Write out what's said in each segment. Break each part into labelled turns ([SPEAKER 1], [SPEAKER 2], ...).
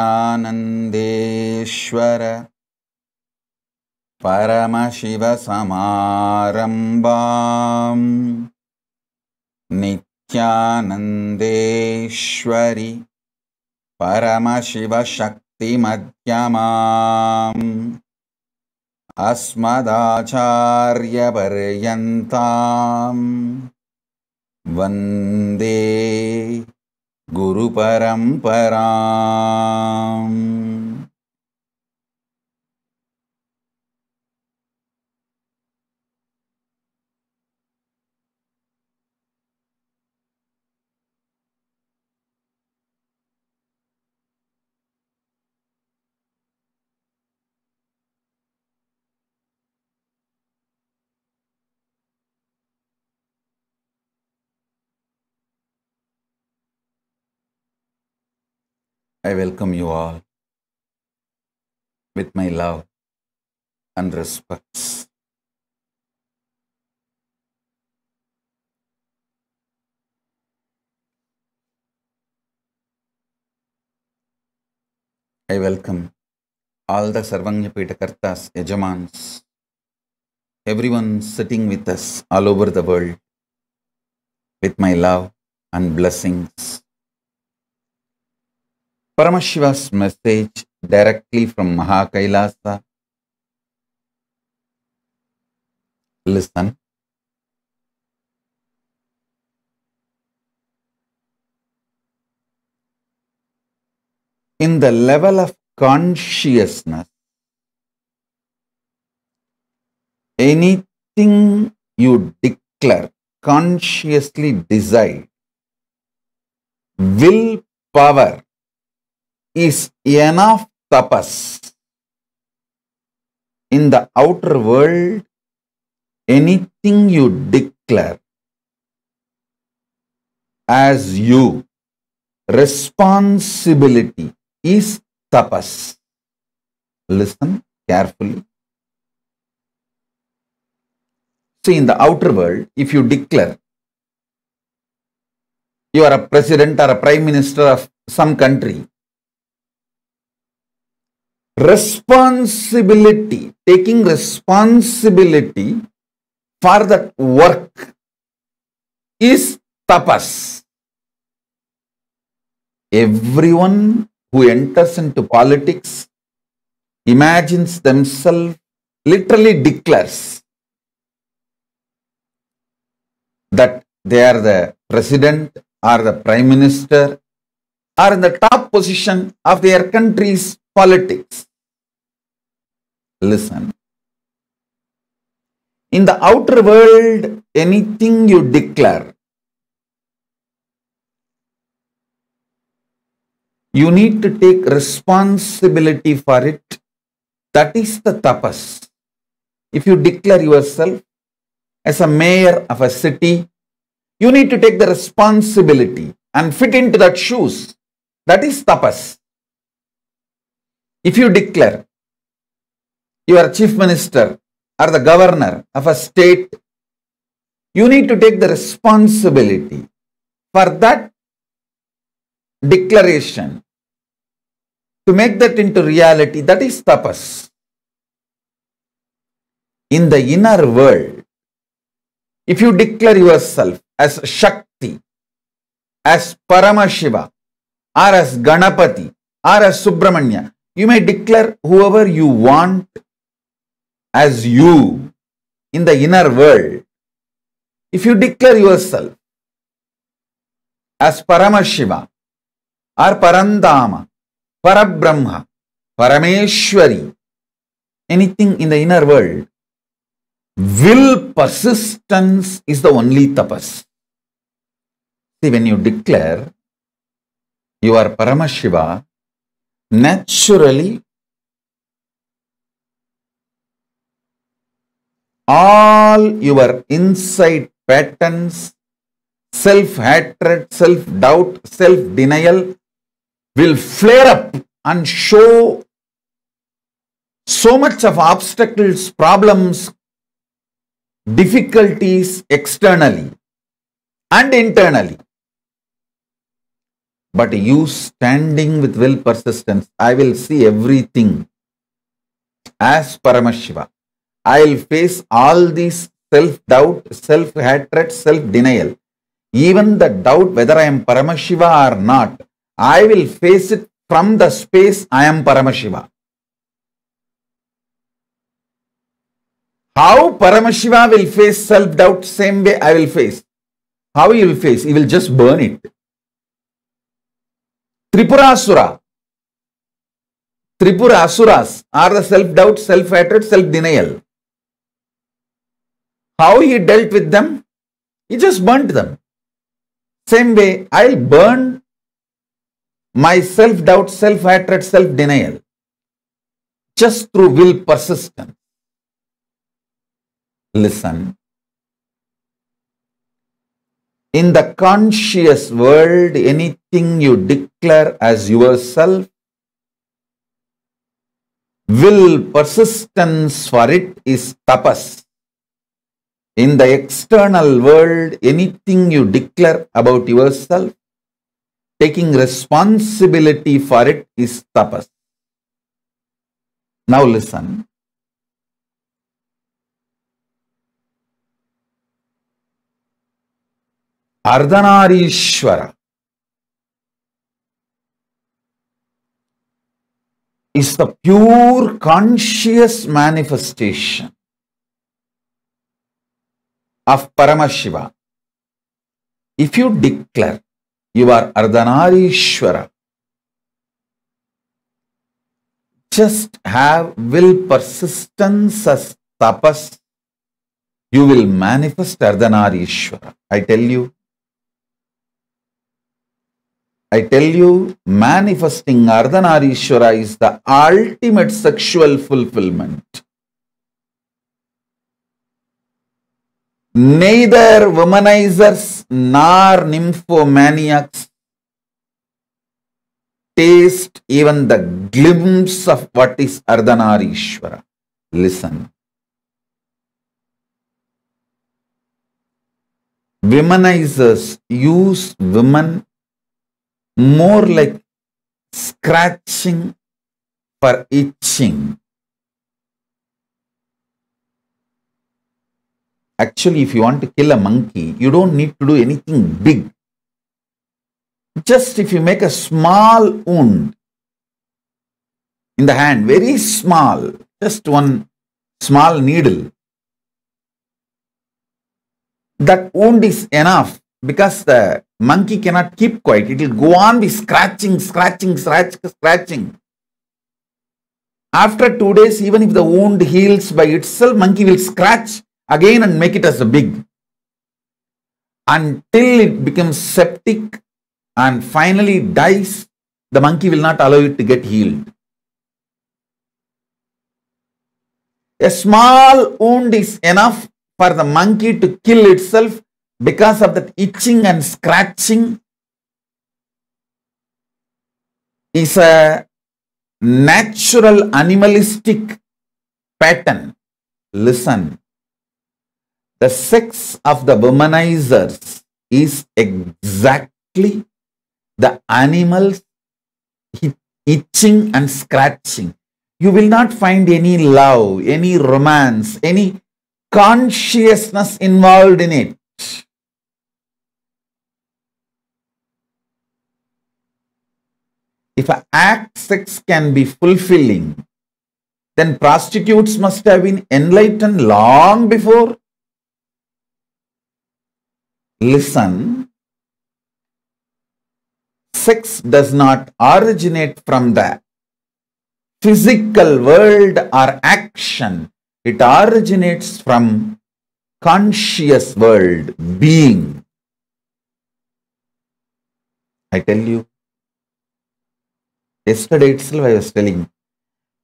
[SPEAKER 1] Ardhanareeshwara Paramashiva Samarambam Nithyanandeshwari Paramashiva Shakti Madhyamam Asmadacharya Paryantam Vande Guru Paramparam. I welcome you all with my love and respects. I welcome all the Sarvanyapita Kartas, Yajamans, everyone sitting with us all over the world with my love and blessings. Paramashiva's message directly from Mahakailasa. Listen. In the level of consciousness, anything you declare, consciously decide, willpower is enough tapas. In the outer world, anything you declare as you, responsibility is tapas. Listen carefully. See, in the outer world, if you declare you are a president or a prime minister of some country, responsibility, taking responsibility for that work is tapas. Everyone who enters into politics imagines themselves, literally declares that they are the president or the prime minister or in the top position of their country's politics. Listen. In the outer world, anything you declare, you need to take responsibility for it. That is the tapas. If you declare yourself as a mayor of a city, you need to take the responsibility and fit into that shoes. That is tapas. If you declare you are chief minister or the governor of a state, you need to take the responsibility for that declaration to make that into reality. That is tapas. In the inner world, if you declare yourself as Shakti, as Paramashiva, or as Ganapati, or as Subramanya, you may declare whoever you want as you in the inner world. If you declare yourself as Paramashiva, or Parandama, Parabrahma, Parameshwari, anything in the inner world, will persistence is the only tapas. See, when you declare you are Paramashiva, naturally all your inside patterns, self-hatred, self-doubt, self-denial will flare up and show so much of obstacles, problems, difficulties externally and internally. But you standing with will persistence, I will see everything as Paramashiva. I will face all these self-doubt, self-hatred, self-denial. Even the doubt whether I am Paramashiva or not, I will face it from the space I am Paramashiva. How Paramashiva will face self-doubt, same way I will face. How he will face? He will just burn it. Tripura Asuras are the self-doubt, self-hatred, self-denial. How he dealt with them? He just burnt them. Same way, I'll burn my self-doubt, self-hatred, self-denial just through will persistence. Listen. In the conscious world, anything you declare as yourself, will persistence for it is tapas. In the external world, anything you declare about yourself, taking responsibility for it is tapas. Now listen. Ardhanareeshwara is the pure conscious manifestation of Paramashiva. If you declare you are Ardhanareeshwara, just have will persistence as tapas, you will manifest Ardhanareeshwara. I tell you, manifesting Ardhanareeshwara is the ultimate sexual fulfillment. Neither womanizers nor nymphomaniacs taste even the glimpse of what is Ardhanareeshwara. Listen. Womanizers use women more like scratching for itching. Actually, if you want to kill a monkey, you don't need to do anything big. Just if you make a small wound in the hand, very small, just one small needle, that wound is enough because the monkey cannot keep quiet. It will go on be scratching. After 2 days, even if the wound heals by itself, monkey will scratch again and make it as a big, until it becomes septic and finally dies. The monkey will not allow it to get healed. A small wound is enough for the monkey to kill itself because of that itching and scratching is a natural animalistic pattern. Listen. The sex of the womanizers is exactly the animals itching and scratching. You will not find any love, any romance, any consciousness involved in it. If an act sex can be fulfilling, then prostitutes must have been enlightened long before. Listen, sex does not originate from the physical world or action. It originates from conscious world, being. I tell you, yesterday itself I was telling,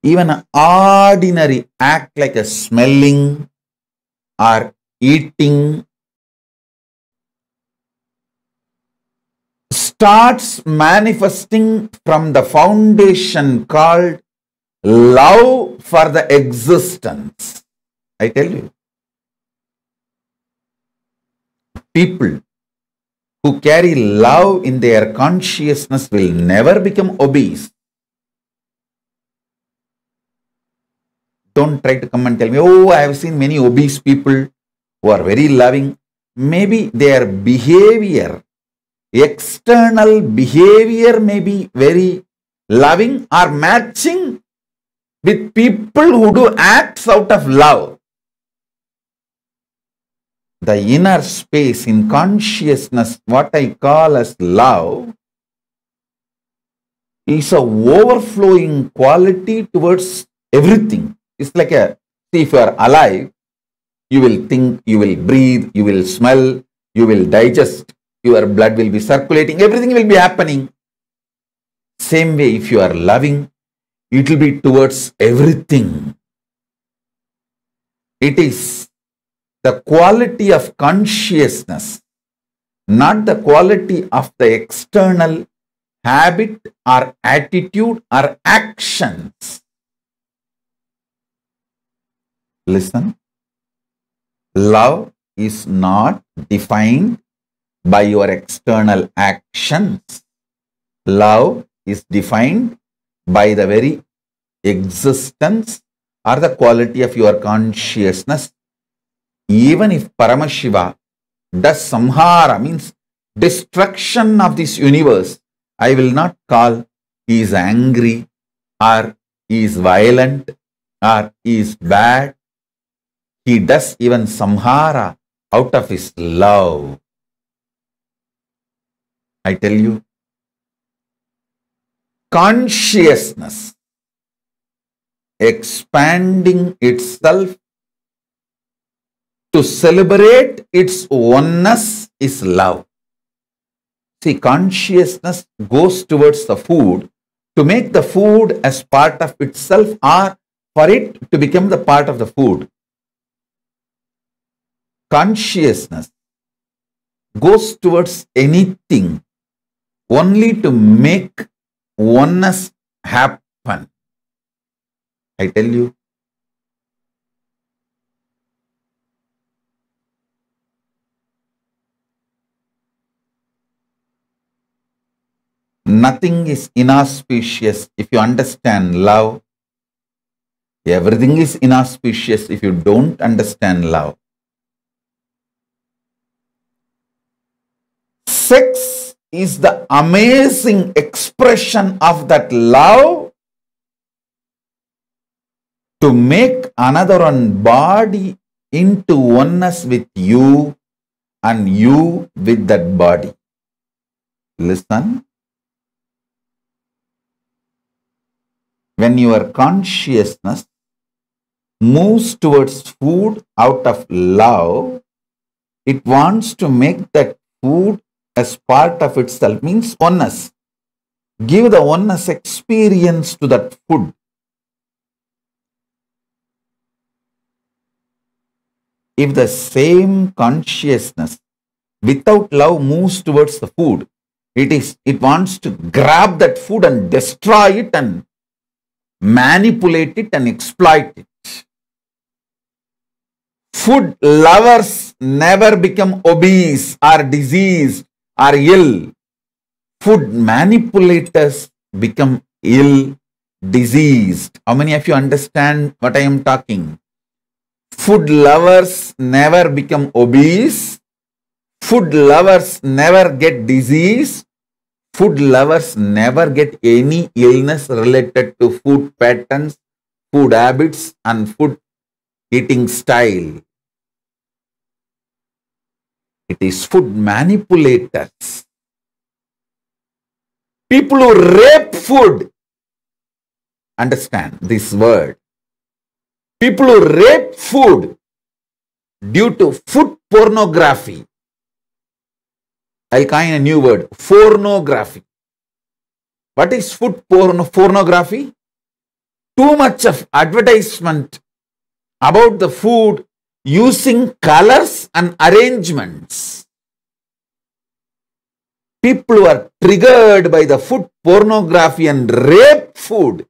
[SPEAKER 1] even an ordinary act like a smelling or eating starts manifesting from the foundation called love for the existence. I tell you, people who carry love in their consciousness will never become obese. Don't try to come and tell me, oh, I have seen many obese people who are very loving. Maybe their behavior, external behavior may be very loving or matching with people who do acts out of love. The inner space in consciousness, what I call as love, is a overflowing quality towards everything. It's like see, if you are alive, you will think, you will breathe, you will smell, you will digest, your blood will be circulating, everything will be happening. Same way, if you are loving, it will be towards everything. It is the quality of consciousness, not the quality of the external habit or attitude or actions. Listen, love is not defined by your external actions. Love is defined by the very existence or the quality of your consciousness. Even if Paramashiva does samhara, means destruction of this universe, I will not call he is angry or he is violent or he is bad. He does even samhara out of his love. I tell you, consciousness expanding itself to celebrate its oneness is love. See, consciousness goes towards the food to make the food as part of itself or for it to become the part of the food. Consciousness goes towards anything only to make oneness happen. I tell you, nothing is inauspicious if you understand love. Everything is inauspicious if you don't understand love. Sex is the amazing expression of that love to make another one body into oneness with you and you with that body. Listen. When your consciousness moves towards food out of love, it wants to make that food as part of itself, means oneness. Give the oneness experience to that food. If the same consciousness without love moves towards the food, it wants to grab that food and destroy it and manipulate it and exploit it. Food lovers never become obese or diseased or ill. Food manipulators become ill, diseased. How many of you understand what I am talking? Food lovers never become obese. Food lovers never get disease. Food lovers never get any illness related to food patterns, food habits, and food eating style. It is food manipulators. People who rape food. Understand this word. People who rape food due to food pornography. I'll coin a new word, pornography. What is food pornography? Too much of advertisement about the food using colors and arrangements. People who are triggered by the food pornography and rape food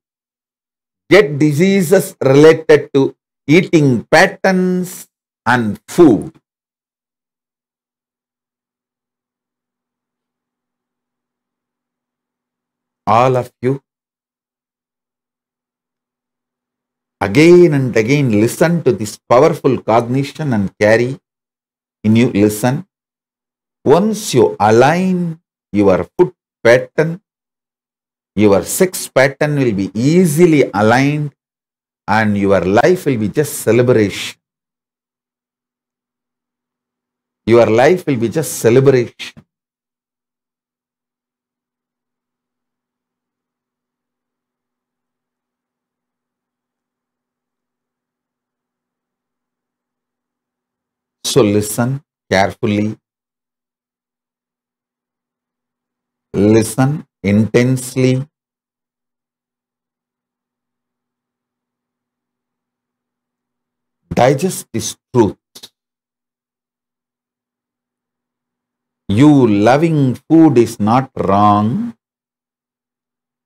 [SPEAKER 1] get diseases related to eating patterns and food. all of you, again and again listen to this powerful cognition and carry in you. Listen. Once you align your foot pattern, your sex pattern will be easily aligned and your life will be just celebration. Your life will be just celebration. So listen carefully, listen intensely, digest this truth. You loving food is not wrong.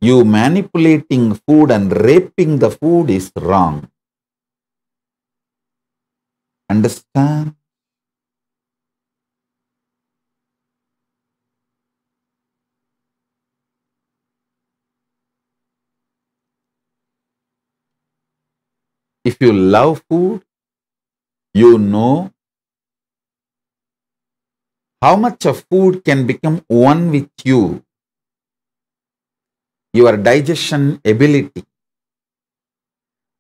[SPEAKER 1] You manipulating food and raping the food is wrong. Understand? If you love food, you know how much of food can become one with you, your digestion ability.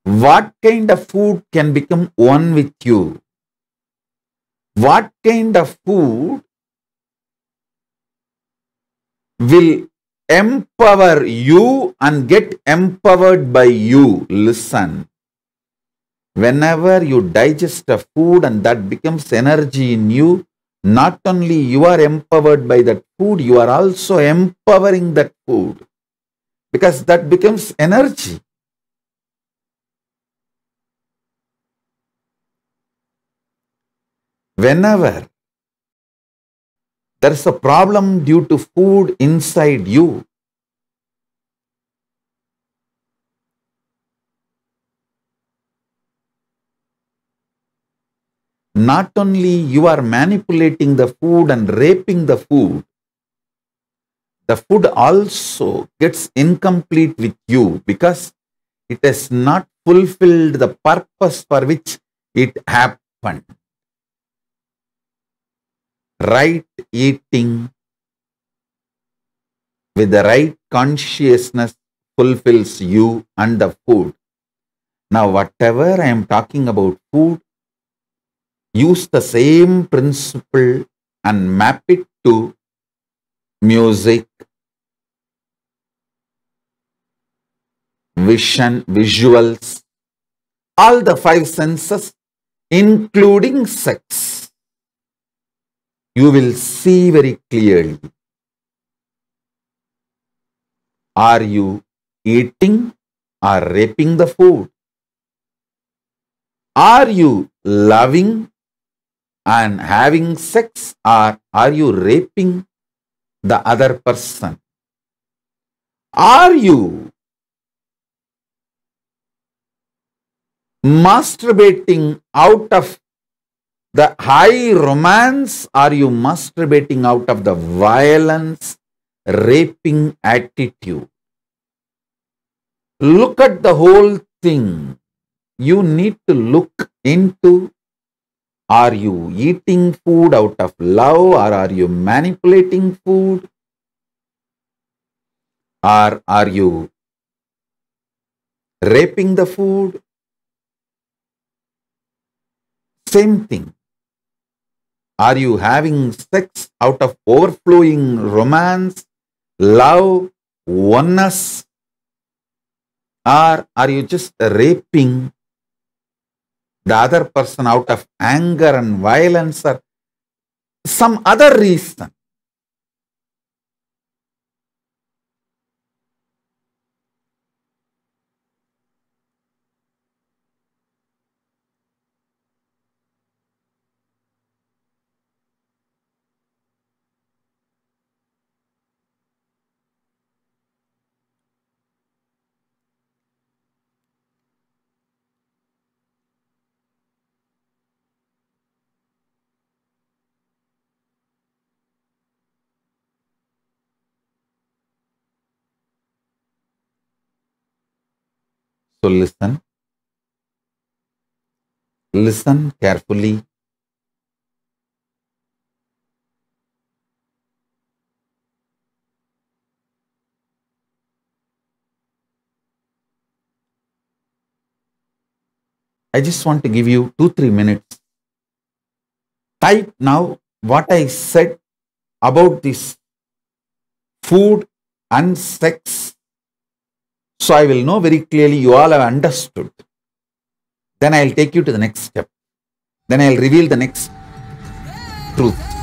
[SPEAKER 1] What kind of food can become one with you? What kind of food will empower you and get empowered by you? Listen. Whenever you digest a food and that becomes energy in you, not only you are empowered by that food, you are also empowering that food because that becomes energy. Whenever there is a problem due to food inside you, not only you are manipulating the food and raping the food also gets incomplete with you because it has not fulfilled the purpose for which it happened. Right eating with the right consciousness fulfills you and the food. Now, whatever I am talking about food, use the same principle and map it to music, vision, visuals, all the five senses, including sex. You will see very clearly. Are you eating or raping the food? Are you loving and having sex or are you raping the other person? Are you masturbating out of the high romance? Are you masturbating out of the violence, raping attitude? Look at the whole thing. You need to look into, are you eating food out of love or are you manipulating food? Or are you raping the food? Same thing. Are you having sex out of overflowing romance, love, oneness? Or are you just raping the other person out of anger and violence or some other reason? So listen. Listen carefully. I just want to give you 2-3 minutes. Type now what I said about this food and sex. So I will know very clearly you all have understood. Then I'll take you to the next step. Then I'll reveal the next truth.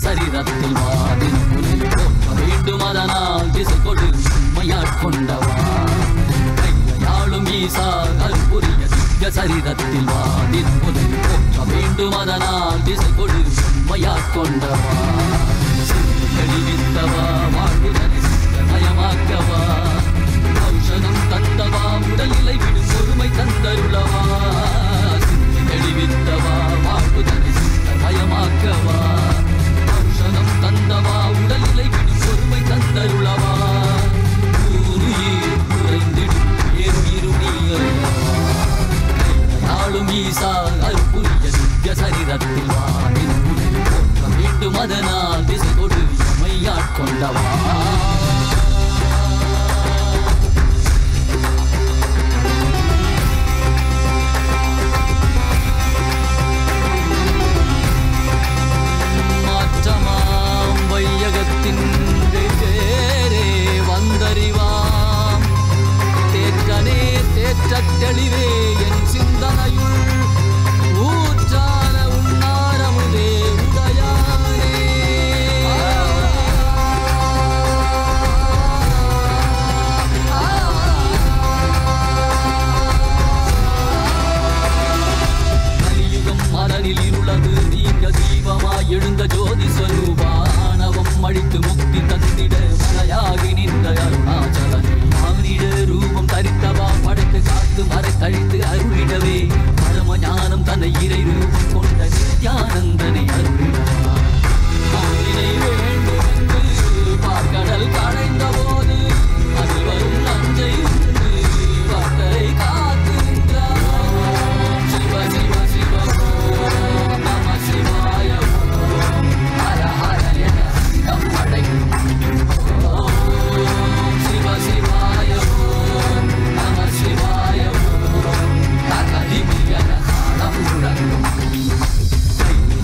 [SPEAKER 2] சரீரத்தில் வாதின் புலை போற்ற வேண்டும் அதனால் திசை கொடு மையாட்கொண்டவா கையாளும் ஈசா கருப்புரிய திவ்ய சரீரத்தில் வாதின் புலை போற்ற வேண்டும் அதனால் திசை கொடு மையாட்கொண்டவா தெளிவித்தவா வாழ்வுதனை மயமாக்கவா ஔஷதம் தந்தவா உடலிலை விடும் பொறுமை தந்தருளவா தெளிவித்தவா வாழ்வுதனை மயமாக்கவா ஔஷதம் தந்தவா உடலிலை விடும் பொறுமை தந்தருளவா ஊருயிர் குறைந்திடும் ஏறுயிருநீயல்லவா கையாளும் ஈசா அற்புரிய திவ்ய சரீரத்தில் வானின் புலை போற்ற வேண்டும் அதனால் திசை கொடு மையாட்கொண்டவா மாற்றமாம் வையகத்தின் வேறே வந்தறிவாம் தேற்றனே தேற்றத் தெளிவே என் சிந்தனையுள் ஊற்றான உன்னாரமுதே உதயானே கலியுகம் மரணில் இருளது நீங்க தீபமாய் எழுந்த ஜோதி ஸ்வரூபானவம் அழித்து முக்தி தந்திட மலையாகி நின்ற அருணாச்சலனே மானிட ரூபம் தரித்தவா படைத்து காத்து மறை கழித்து அருளிடவே பரம ஞானம் தன்னை இறை ரூபம் கொண்ட நித்யானந்தனை அருளிடவா மானினை வேண்டும் என்று பார்க்கடல் கடைந்த போது அதில் வரும் நஞ்சை உண்டு வார்த்தை காத்து நின்றார் சிவ சிவ சிவ ஓம் நம சிவாய ஓம் ஹர ஹர என நம்மடை ஓம் சிவ சிவாய ஓம் நம சிவாய ஓம் தகதிமியன காலம் முழங்கும்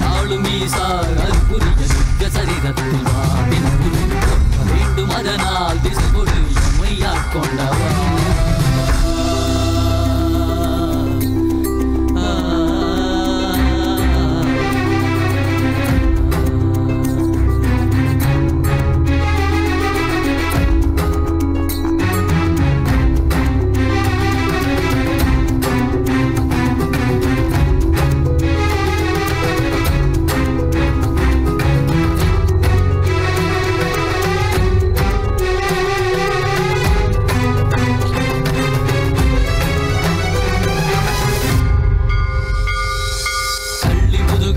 [SPEAKER 2] நாளும் ஈசா அற்புரிய திவ்ய சரீரத்தில் வாதின் புலை போற்ற வேண்டும் அதனால் திசை கொடு மையாட்கொண்டவா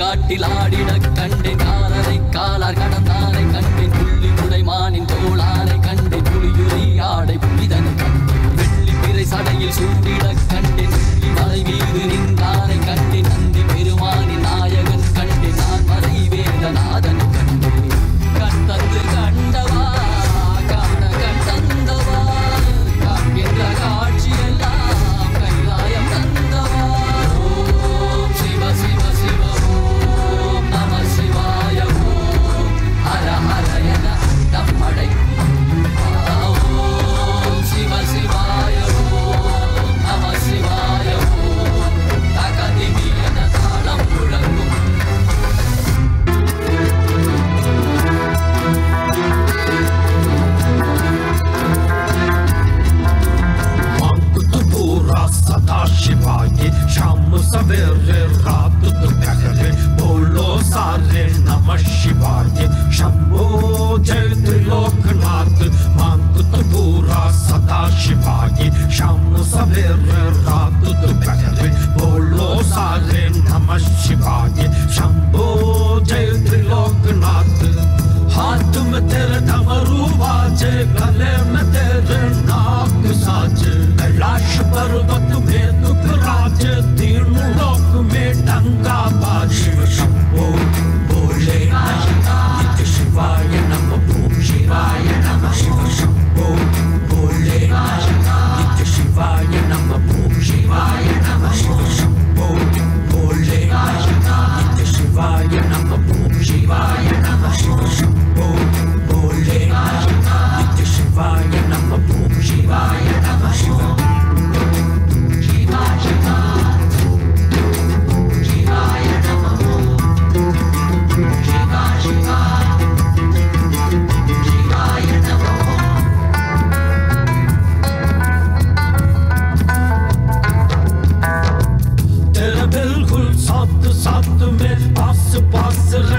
[SPEAKER 2] காட்டில் ஆடிட கண்டேன் காலரை காலார் கடந்தானை கண்டேன் புள்ளி முடைமானின் தோளானை கண்டேன் புலியுரி ஆடை புனிதனை கண்டேன் வெள்ளி பிறை சடையில் சூடிட கண்டேன் வெள்ளி மலை மீது நின்றானை கண்டேன் நந்தி பெருமானின் நாயகன் கண்டேன் நான் மறை வேதநாதனை கண்டேன் கண்டந்து கண்டவா காண கண்டந்தவா காண்கின்ற காட்சியெல்லாம் கைலாயம் தந்தவா ஓம் சிவ சிவ சிவ ஓம் நம சிவாய ஓம் ஹர ஹர என நம்மடை ஓம் சிவ சிவாய ஓம் நம சிவாய ஓம் தகதிமி என தாளம் முழங்கும்
[SPEAKER 3] सदा शिवाय शाम सवेरे रात दोपहर बोलो सारे नमः शिवाय शंभो जय त्रिलोकनाथ मांगत पूरा सदा शिवाय शाम सवेरे रात दोपहर बोलो सारे नमः शिवाय शंभो जय त्रिलोकनाथ हाथ में तेरे डमरू बाजे गले में तेरे नाग साजे कैलाश पर्वत में दुख राज तीनों लोक में डंगा बाज शंभो बोले नित्य शिवाय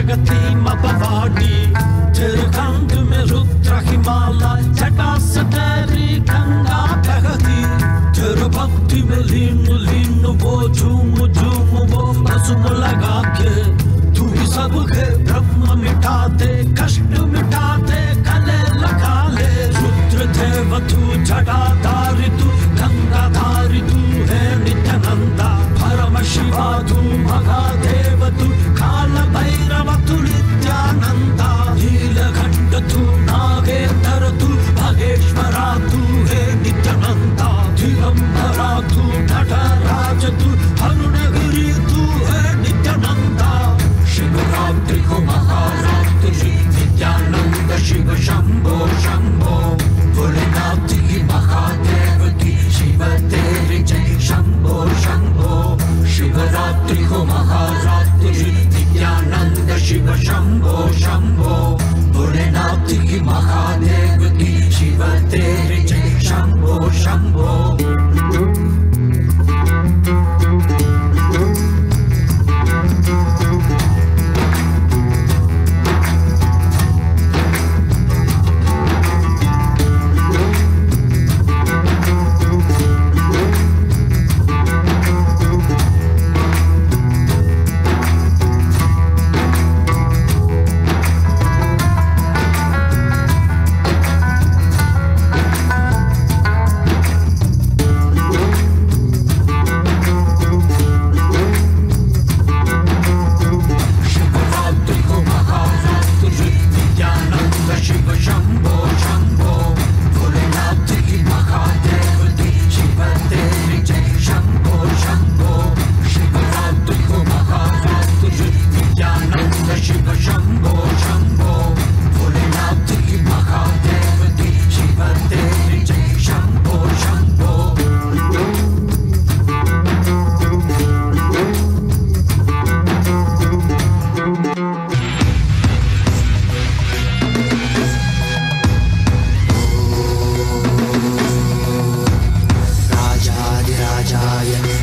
[SPEAKER 3] प्रगति मपवाणी तिरुकंद में रुद्र हिमालय जटा से तेरी गंगा बहती तेरे भक्ति में लीन वो झूम वो रस्म लगा के तू ही सबके ब्रह्म मिटा दे कष्ट मिटा दे गले लगा ले रुद्र देव तू जटाधारी तू गंगाधारी तू है नित्यानंदा परमशिवा तू महादेव तू काल भैरव तू नित्यानंदा नीलकंठ तू नागेंद्र तू भगेश्वरा तू है नित्यानंदा दिगंबरा तू नटराज तू अरुणगिरी तू है नित्यानंदा शिवरात्रि को महारात्रि नित्यानंद शिव शंभो शंभो भोलेनाथ की महादेव की शिव तेरी जय शंभो शंभो शिवरात्रि को महारात्रि नित्यानंद शिव शंभो शंभो भोलेनाथ की महादेव की शिव तेरी जय शंभो शंभो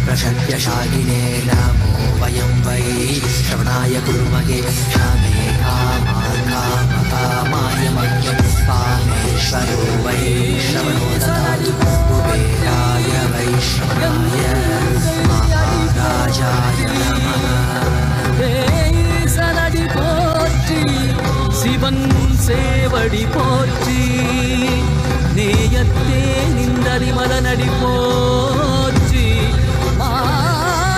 [SPEAKER 4] प्रशद्यशालिने नमो वयं वै श्रवणाय कुर्महे क्षमे कामाय मह्यं कामेश्वरो वै श्रवणो ददातु कुबेराय वै श्रवणाय महाराजाय नमः
[SPEAKER 2] சனடி போற்றி சிவன் சேவடி போற்றி நேயத்தே நின்றதி மலனடி போற்றி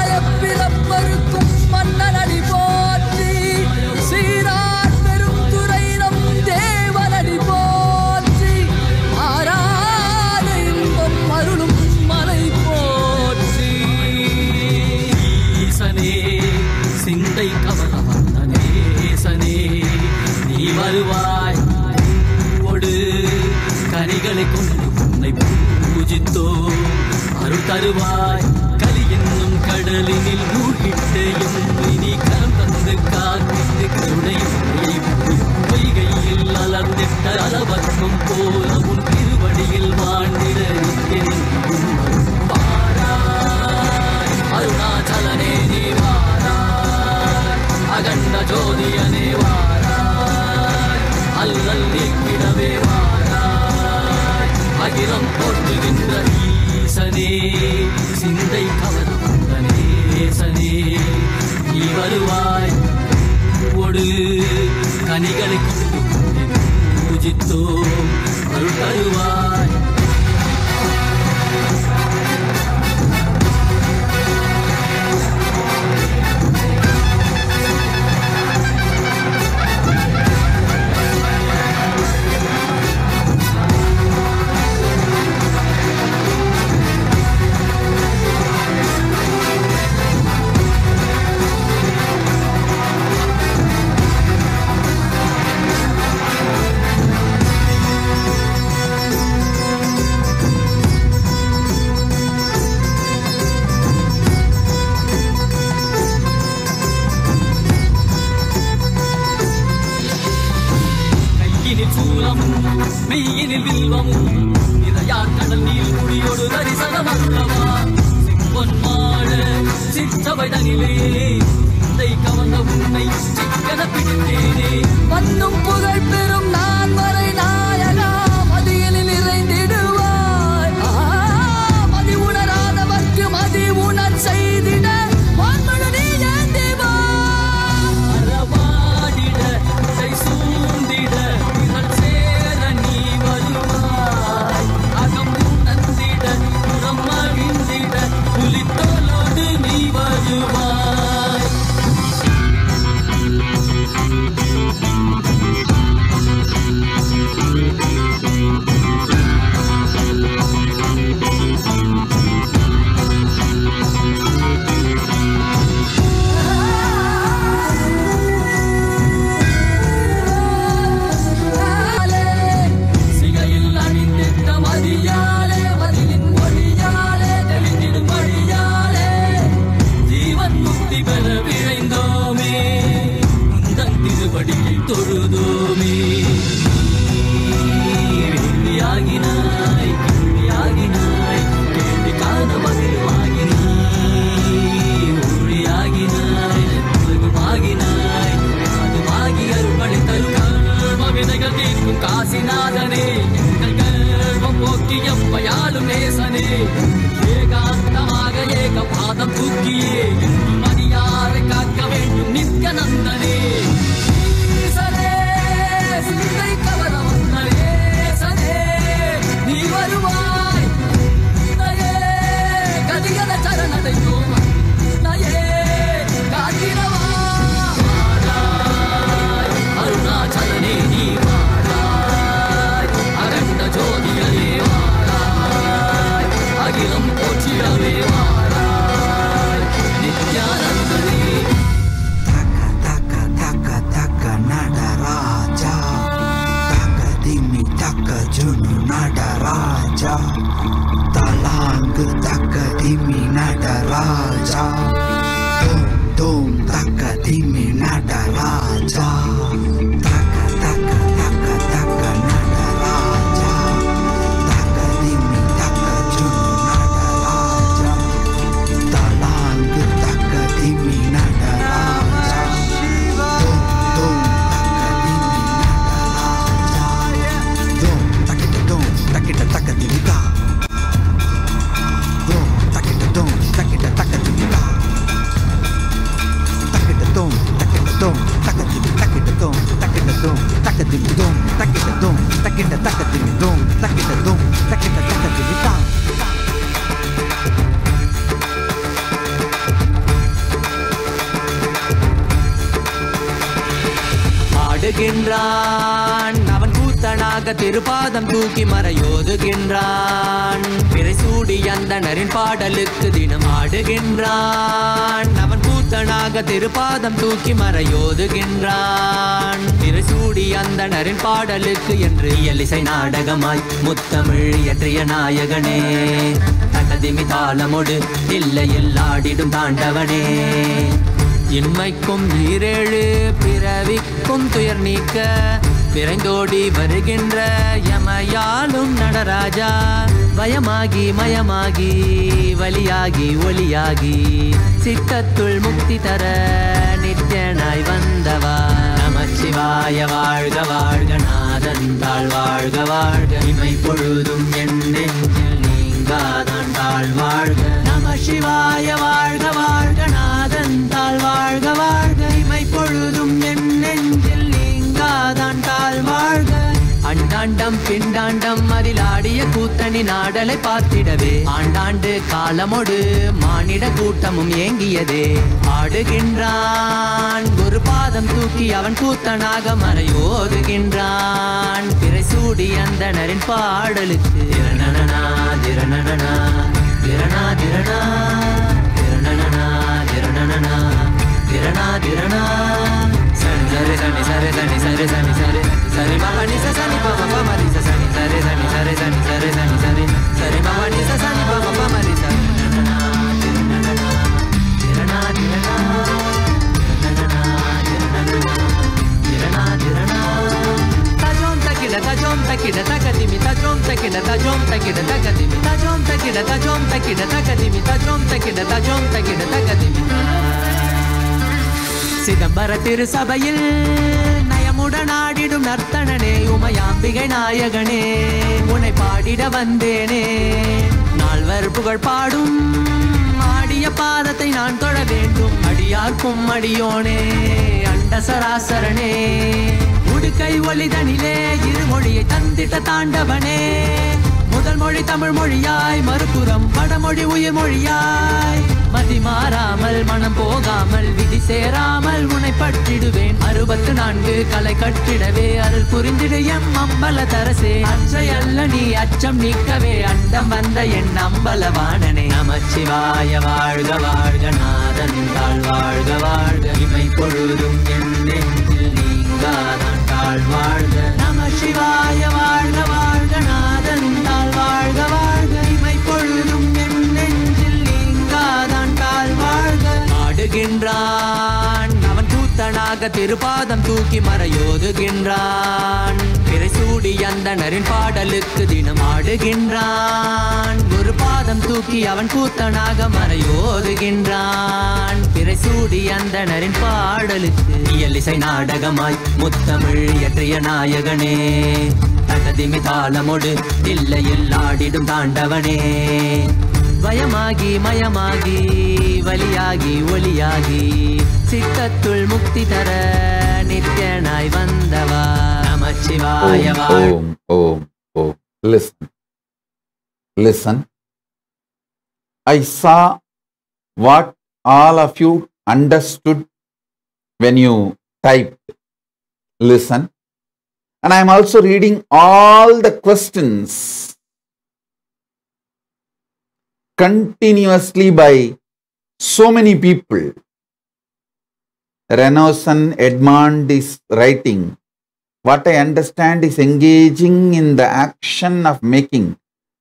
[SPEAKER 2] மாயப்பிறப்பருக்கும் மன்னனடி போற்றி சீரார் பெருந்துரையிடம் தேவனடி போற்றி ஆராத இன்பம் அருளும் மலை போற்றி ஈசனே சிந்தை கவனவந்தனேசனே நீ வருவாய் ஒடு கனிகளை கொண்டு உன்னை பூஜித்தோ அருள் தருவாய் கலி என்னும் கடலினில் மூழ்கிட்டேயும் நீ கரம் தந்து காத்திட்டு கருணை பொய்கையில் அலர்ந்திட்ட அளவற்கும் போல உன் திருவடியில் வாழ்ந்திட அருணாச்சலனே நீ வாராய் அகண்ட ஜோதியனே வாராய் அல்லல் நீக்கிடவே வாராய் அகிலம் போற்றுகின்ற ஈசனே சிந்தை கவர்ந்தனேசனே நீ வருவாய் ஒடு கனிகளை கொண்டு பூஜித்தோ அருள் தருவாய் மெய்யினில் வில்வமும் நிறையார் கடல் நீர் குடியோடு தரிசனமல்லவா சிற்பொன்மாட சிற்றவை தனிலே கவர்ந்த உன்னை சிக்கன பிடித்த
[SPEAKER 4] ஆடுகின்றான். அவன் கூத்தனாக திருப்பாதம் தூக்கி மறையோதுகின்றான். பிறை சூடி அந்தணரின் பாடலுக்கு தினம் ஆடுகின்றான். அவன் கூத்தனாக திருப்பாதம் தூக்கி மறையோதுகின்றான். பிறை சூடி அந்தணரின் பாடலுக்கு என்று இயலிசை நாடகமாய் முத்தமிழ் இயற்றிய நாயகனே, தகதிமி தாளமொடு இல்லையில் ஆடிடும் தாண்டவனே, இன்மைக்கும் ஈரேழு பிறவிக்கும் துயர் நீக்க பிறந்தோடி வருகின்ற யமயாலும் நடராஜா, வயமாகி மயமாகி வலியாகி ஒளியாகி சித்தத்துள் முக்தி தர நித்யனாய் வந்தவா. நமச்சிவாய வாழ்க வாழ்க நாதன் தாழ் வாழ்க வாழ்க, இமை பொழுதும் என் நெஞ்சில் நீங்காதான் தாழ் வாழ்க. நமசிவாய வாழ்க வாழ்க நாதன் தாழ் வாழ்க வாழ்க, இமை பொழுதும் என் நெஞ்சில் நீங்காதான் தாழ் வாழ்க. அண்டாண்டம் பிண்டாண்டம் அதில் ஆடிய கூத்தணி நாடலை பார்த்திடவே ஆண்டாண்டு காலமொடு மானிட கூட்டமும் ஏங்கியதே. ஆடுகின்றான் ஒரு பாதம் தூக்கி அவன் கூத்தனாக மறையோதுகின்றான். பிறை சூடி அந்தணரின் பாடலுக்கு திரணனா திரணனா திரணா திரணா திரணனா திரணனா திரணா திரணா சரி சரி சனி சரி சனி சரி சனி சரி சரி மகனி சனி பம பமரி சனி சரி சனி சரி சனி சரி சனி சரி சரி மகனி சனி பம பமரி சனி திரணா திரணா திரணனா திரணா திரணா தஜோம் தக்கிட தஜோம் தக்கிட தகதிமி தஜோம் தக்கிட தஜோம் தக்கிட தகதிமி தஜோம் தக்கிட தஜோம் தக்கிட தகதிமி தஜோம் தக்கிட தஜோம் தக்கிட தகதிமி. சிதம்பர திருசபையில் நயமுடன் ஆடிடும் நர்த்தனனே, உமையாம்பிகை நாயகனே, உன்னை பாடிட வந்தேனே. நால்வர் புகழ் பாடும் ஆடிய பாதத்தை நான் தொழ வேண்டும். அடியார்க்கும் அடியோனே அண்ட சராசரனே, உடுக்கை ஒளிதனிலே இருமொழியை தந்திட்ட தாண்டவனே. முதல் மொழி தமிழ் மொழியாய், மறுபுறம் வடமொழி உயிர் மொழியாய், மதி மாறாமல் மனம் போகாமல் விதி சேராமல் உன்னை பற்றிடுவேன். 64 கலை கட்டிடவே அருள் புரிந்திடு எம் அம்பல தரசே. அச்சையல்ல நீ அச்சம் நீக்கவே அண்டம் வந்த என் அம்பலவாணனே. நமச்சிவாய வாழ்க வாழ்க நாதன் தாழ் வாழ்க வாழ்க, இமை பொழுதும் என் நெஞ்சில் நீங்காதான் தாழ் வாழ்க. நமசிவாய வாழ்க வாழ்க நாதன் தாழ் வாழ்க வாழ்க, இமை பொழுதும் என் நெஞ்சில் நீங்காதான் தாழ் வாழ்க. ஆடுகின்றான் அவன் கூத்தனாக திருப்பாதம் தூக்கி மறையோதுகின்றான். பிறை சூடி அந்தணரின் பாடலுக்கு தினம் ஆடுகின்றான். ஒரு பாதம் தூக்கி அவன் கூத்தனாக மறையோதுகின்றான். பிறை சூடி அந்தணரின் பாடலுக்கு இயலிசை நாடகமாய் முத்தமிழ் இயற்றிய நாயகனே, தகதிமி தாளமொடு இல்லையில் ஆடிடும் தாண்டவனே, வயமாகி மயமாகி வலியாகி ஒளியாகி சித்தத்துள் முக்தி தர நித்யனாய் வந்தவா. நமச்சிவாய வாழ்க.
[SPEAKER 1] Om, Om, Om. Listen. Listen. I saw what all of you understood when you typed. Listen. And I am also reading all the questions continuously by so many people. Renausson Edmond is writing, what I understand is engaging in the action of making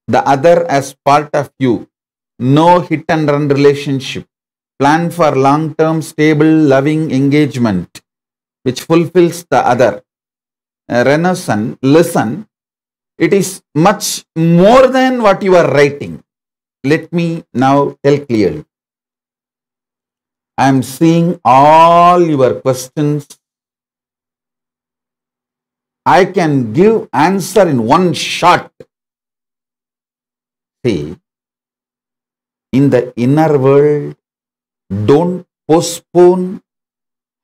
[SPEAKER 1] the other as part of you. No hit and run relationship. Plan for long-term, stable, loving engagement which fulfills the other. Renausson, listen, it is much more than what you are writing. Let me now tell clearly. I am seeing all your questions. I can give answer in one shot. See, in the inner world, don't postpone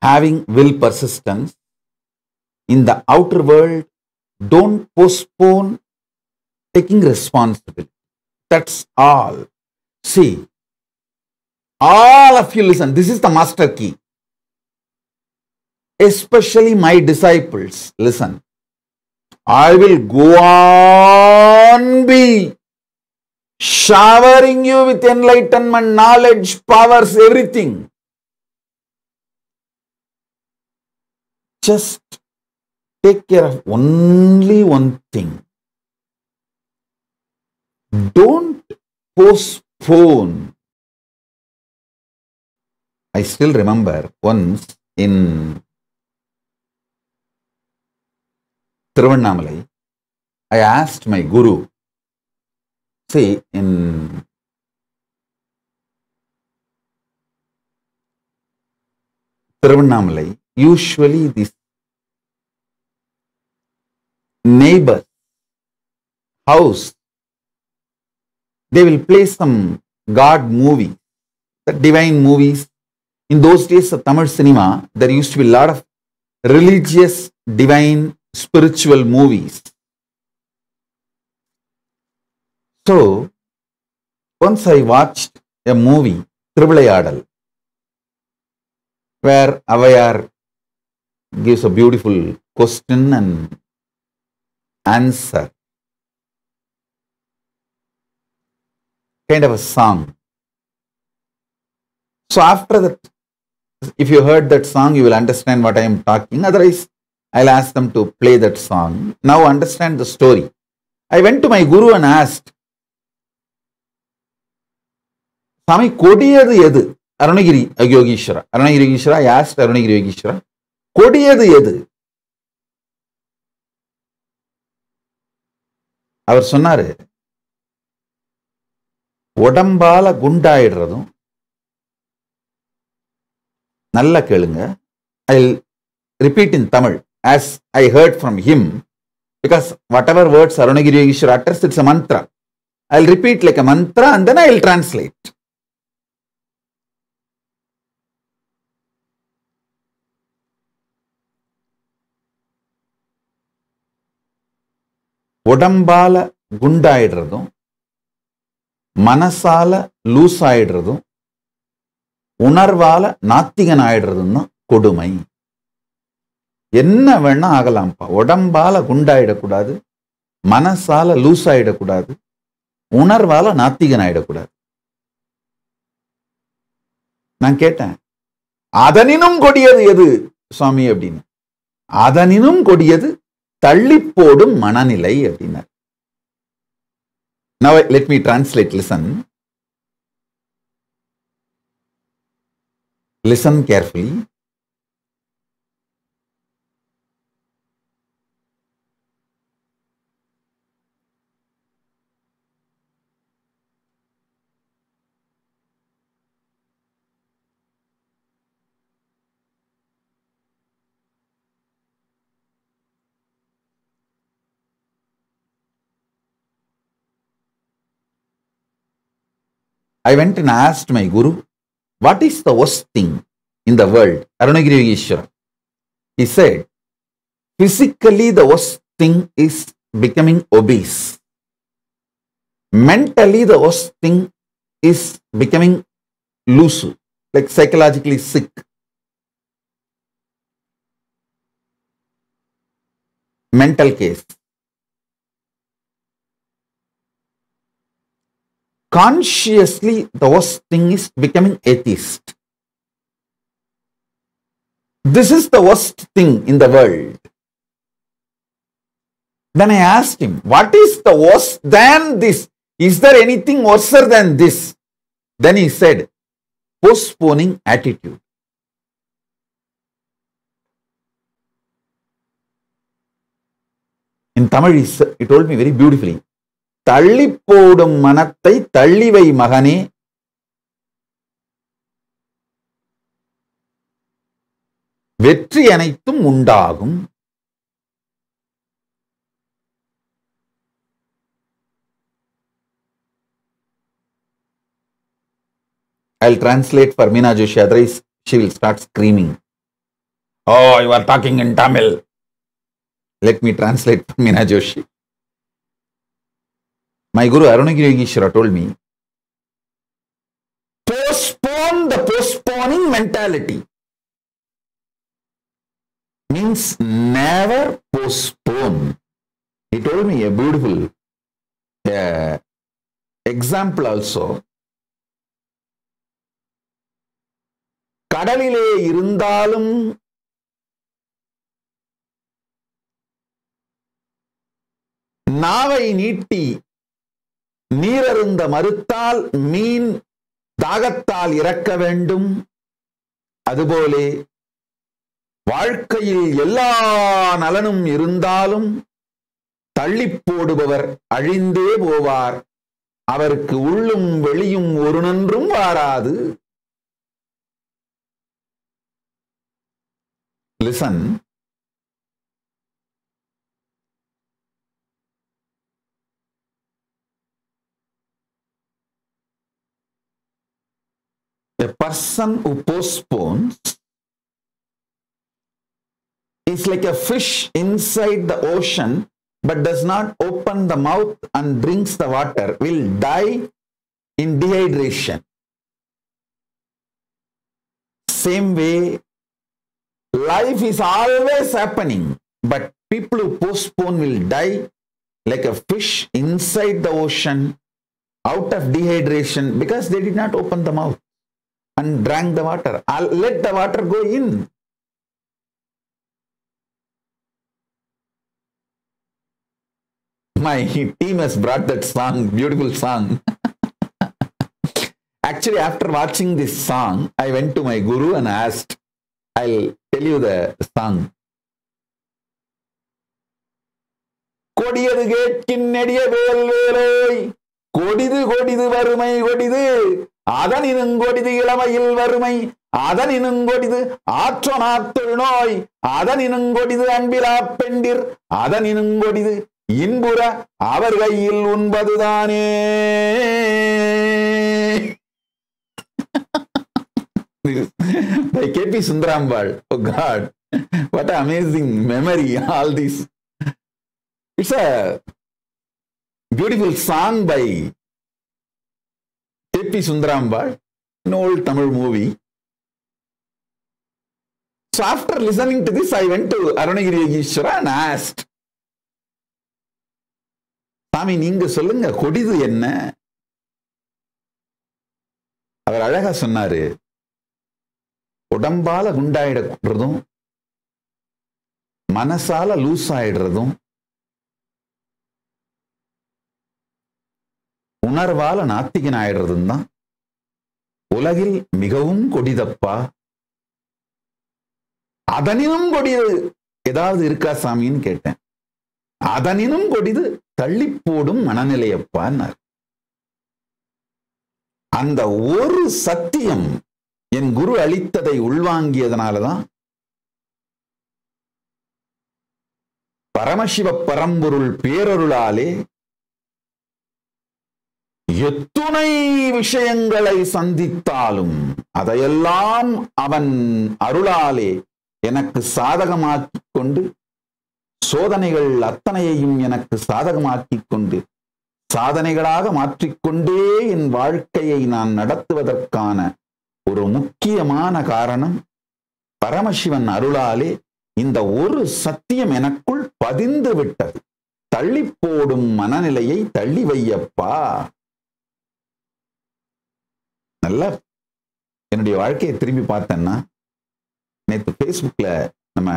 [SPEAKER 1] having will persistence. In the outer world, don't postpone taking responsibility. That's all. See, all of you listen, this is the master key. especially my disciples, listen, I will go on be showering you with enlightenment, knowledge, powers, everything. Just take care of only one thing. Don't postpone. I still remember once in Tiruvannamalai, I asked my guru, see, in Tiruvannamalai, usually this neighbor house, they will play some God movie, the divine movies. In those days of Tamil cinema, there used to be a lot of religious, divine, spiritual movies. So, once I watched a movie, Thiruvilayadal, where Avayar gives a beautiful question and answer, kind of a song. So after that, if you heard that song, you will understand what I am talking. Otherwise, I'll ask them to play that song. Now understand the story. I went to my guru and asked, Swami, kodiyadu edu? Arunagiri Yogeshwara. Arunagiri Yogeshwara, I asked Arunagiri Yogeshwara, kodiyadu edu? அவர் சொன்னாரு, உடம்பால குண்டாயிடுறதும். நல்லா கேளுங்க. I'll repeat in Tamil as I heard from him, because whatever words Arunagiri Yogeshwara utters, it's a mantra. I'll repeat like a mantra and then I'll translate. உடம்பால குண்டாயிடுறதும், மனசால loose ஆயிடுறதும், உணர்வால நாத்திகன் ஆயிடுறதும் தான் கொடுமை. என்ன வேணா ஆகலாம்ப்பா. உடம்பால குண்டாயிடக்கூடாது, மனசால loose ஆயிடக்கூடாது, உணர்வால நாத்திகன் ஆயிடக்கூடாது. நான் கேட்டேன், அதனினும் கொடியது எது சுவாமி அப்படின்னு. அதனினும் கொடியது தள்ளி போடும் மனநிலை அப்படின்னார். Now let me translate. Listen carefully. I went and asked my guru, what is the worst thing in the world? Arunagiri Yogeshwara. He said, physically the worst thing is becoming obese. Mentally the worst thing is becoming loose, like psychologically sick. Mental case. Consciously, the worst thing is becoming atheist. This is the worst thing in the world. Then I asked him, what is the worse than this? Is there anything worse than this? Then he said, postponing attitude. In Tamil, he told me very beautifully, தள்ளி போடும் மனத்தை தள்ளிவை மகனே, வெற்றி அனைத்தும் உண்டாகும். I'll translate for Meena Joshi, otherwise she will start screaming. Oh, you are talking in Tamil. Let me translate for Meena Joshi. My Guru Arunagiri Yogeshwara told me, postpone the postponing mentality. means never postpone. He told me a beautiful example also. கடலிலே இருந்தாலும் நாவை நீட்டி நீரருந்த மறுத்தால் மீன் தாகத்தால் இறக்க வேண்டும். அதுபோலே வாழ்க்கையில் எல்லா நலனும் இருந்தாலும் தள்ளி போடுபவர் அழிந்தே போவார். அவருக்கு உள்ளும் வெளியும் ஒரு நன்றும் வாராது. Listen. A person who postpones is like a fish inside the ocean but does not open the mouth and drinks the water, will die in dehydration. Same way, life is always happening, but people who postpone will die like a fish inside the ocean out of dehydration because they did not open the mouth and drank the water. I'll let the water go in. My team has brought that song, beautiful song. Actually, after watching this song, I went to my guru and asked, I'll tell you the song. கொடியது கேட்கின் நெடிய வேல் வேலோய், கொடிது கொடிது வறுமை கொடிது, அதனினும் கொடிது இளமையில் வறுமை, அதனினும் கொடிது ஆற்றொணாத்தொழு நோய், அதனினும் கொடிது அன்பிலா பெண்டிர், அதனினும் கொடிது இன்புற அவர் கையில் உண்பதுதானே. By K.P. Sundarambal. Oh God, what an amazing memory, all this. It's a beautiful song by K.P. Sundarambal, an old Tamil movie. So after listening to this, I went to Ardhanareeshwara and asked, சாமி நீங்க சொல்லுங்க, கொடிது என்ன? அவர் அழகா சொன்னாரு, உடம்பால குண்டாயிடுறதும் மனசால loose ஆயிடுறதும் உணர்வால நாத்திகன் ஆயிடுறதும் தான் உலகில் மிகவும் கொடிதப்பா. அதனினும் கொடிது ஏதாவது இருக்கா சாமின்னு கேட்டேன். அதனினும் கொடிது தள்ளி போடும் மனநிலையப்பான்னார். அந்த ஒரு சத்தியம் என் குரு அளித்ததை உள்வாங்கியதனாலதான் பரமசிவ பரம்பொருள் பேரருளாலே எத்துணை விஷயங்களை சந்தித்தாலும் அதையெல்லாம் அவன் அருளாலே எனக்கு சாதகமாக்கிக் கொண்டு, சோதனைகள் அத்தனையையும் எனக்கு சாதகமாக்கிக் கொண்டு சாதனைகளாக மாற்றிக்கொண்டே என் வாழ்க்கையை நான் நடத்துவதற்கான ஒரு முக்கியமான காரணம் பரமசிவன் அருளாலே இந்த ஒரு சத்தியம் எனக்குள் பதிந்து விட்டது. தள்ளி போடும் மனநிலையை தள்ளி வையப்பா. நல்லா என்னுடைய வாழ்க்கையை திரும்பி பார்த்தேன்னா, நேற்று Facebookல நம்ம